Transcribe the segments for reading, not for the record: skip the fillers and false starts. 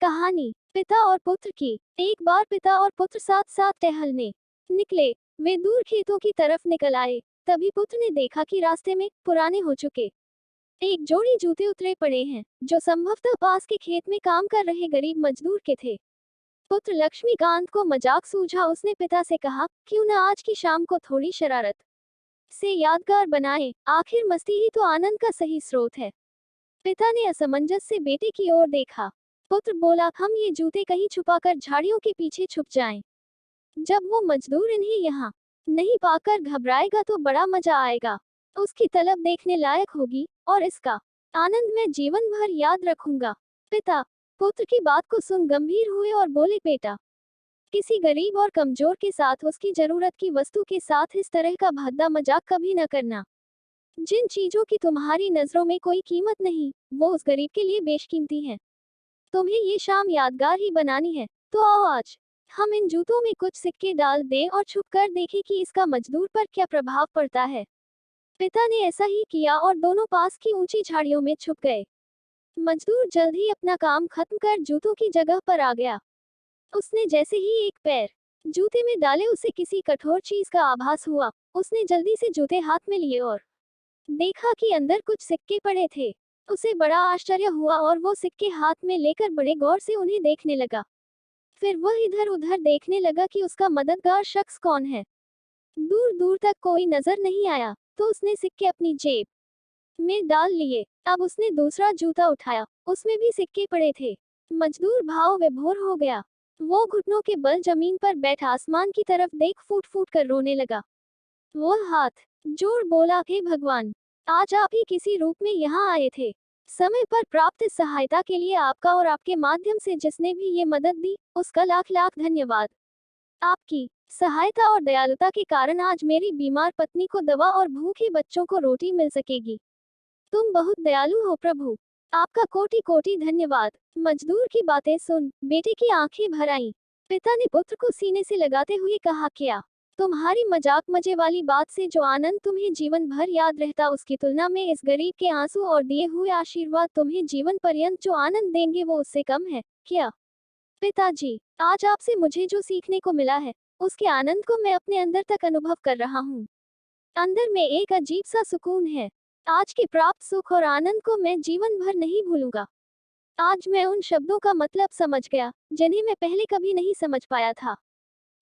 कहानी पिता और पुत्र की। एक बार पिता और पुत्र साथ साथ टहलने निकले। वे दूर खेतों की तरफ निकल आए। तभी पुत्र ने देखा कि रास्ते में पुराने हो चुके एक जोड़ी जूते उतरे पड़े हैं, जो संभवतः पास के खेत में काम कर रहे गरीब मजदूर के थे। पुत्र लक्ष्मीकांत को मजाक सूझा। उसने पिता से कहा, क्यों न आज की शाम को थोड़ी शरारत से यादगार बनाए। आखिर मस्ती ही तो आनंद का सही स्रोत है। पिता ने असमंजस से बेटे की ओर देखा। पुत्र बोला, हम ये जूते कहीं छुपाकर झाड़ियों के पीछे छुप जाएं। जब वो मजदूर इन्हें यहाँ नहीं पाकर घबराएगा तो बड़ा मजा आएगा। उसकी तलब देखने लायक होगी और इसका आनंद मैं जीवन भर याद रखूंगा। पिता पुत्र की बात को सुन गंभीर हुए और बोले, बेटा, किसी गरीब और कमजोर के साथ उसकी जरूरत की वस्तु के साथ इस तरह का भद्दा मजाक कभी न करना। जिन चीजों की तुम्हारी नजरों में कोई कीमत नहीं, वो उस गरीब के लिए बेशकीमती हैं। तुम्हें ये शाम यादगार ही बनानी है, तो आओ आज हम इन जूतों में कुछ सिक्के डाल दें और छुप कर देखें कि इसका मजदूर पर क्या प्रभाव पड़ता है। पिता ने ऐसा ही किया और दोनों पास की ऊंची झाड़ियों में छुप गए। मजदूर जल्द ही अपना काम खत्म कर जूतों की जगह पर आ गया। उसने जैसे ही एक पैर जूते में डाले, उसे किसी कठोर चीज का आभास हुआ। उसने जल्दी से जूते हाथ में लिए और देखा कि अंदर कुछ सिक्के पड़े थे। उसे बड़ा आश्चर्य हुआ और वो सिक्के हाथ में लेकर बड़े गौर से उन्हें देखने लगा। फिर वह इधर उधर देखने लगा कि उसका मददगार शख्स कौन है। दूर दूर तक कोई नजर नहीं आया, तो उसने सिक्के अपनी जेब में डाल लिए। अब उसने दूसरा जूता उठाया, उसमें भी सिक्के पड़े थे। मजदूर भाव विभोर हो गया। वो घुटनों के बल जमीन पर बैठ आसमान की तरफ देख फूट फूट कर रोने लगा। वो हाथ जोड़ बोला, हे भगवान, आज आप ही किसी रूप में यहाँ आए थे। समय पर प्राप्त सहायता के लिए आपका और आपके माध्यम से जिसने भी ये मदद दी, उसका लाख लाख धन्यवाद। आपकी सहायता और दयालुता के कारण आज मेरी बीमार पत्नी को दवा और भूखे बच्चों को रोटी मिल सकेगी। तुम बहुत दयालु हो प्रभु, आपका कोटि कोटि धन्यवाद। मजदूर की बातें सुन बेटे की आंखें भर आईं। पिता ने पुत्र को सीने से लगाते हुए कहा, क्या तुम्हारी मजाक मजे वाली बात से जो आनंद तुम्हें जीवन भर याद रहता, उसकी तुलना में इस गरीब के आंसू और दिए हुए आशीर्वाद तुम्हें जीवन पर्यंत जो आनंद देंगे वो उससे कम है क्या? पिताजी, आज आपसे मुझे जो सीखने को मिला है, उसके आनंद को मैं अपने अंदर तक अनुभव कर रहा हूँ। अंदर में एक अजीब सा सुकून है। आज के प्राप्त सुख और आनंद को मैं जीवन भर नहीं भूलूंगा। आज मैं उन शब्दों का मतलब समझ गया, जिन्हें मैं पहले कभी नहीं समझ पाया था।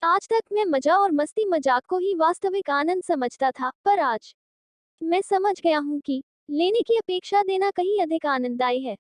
आज तक मैं मजा और मस्ती मजाक को ही वास्तविक आनंद समझता था, पर आज मैं समझ गया हूँ कि लेने की अपेक्षा देना कहीं अधिक आनंददायी है।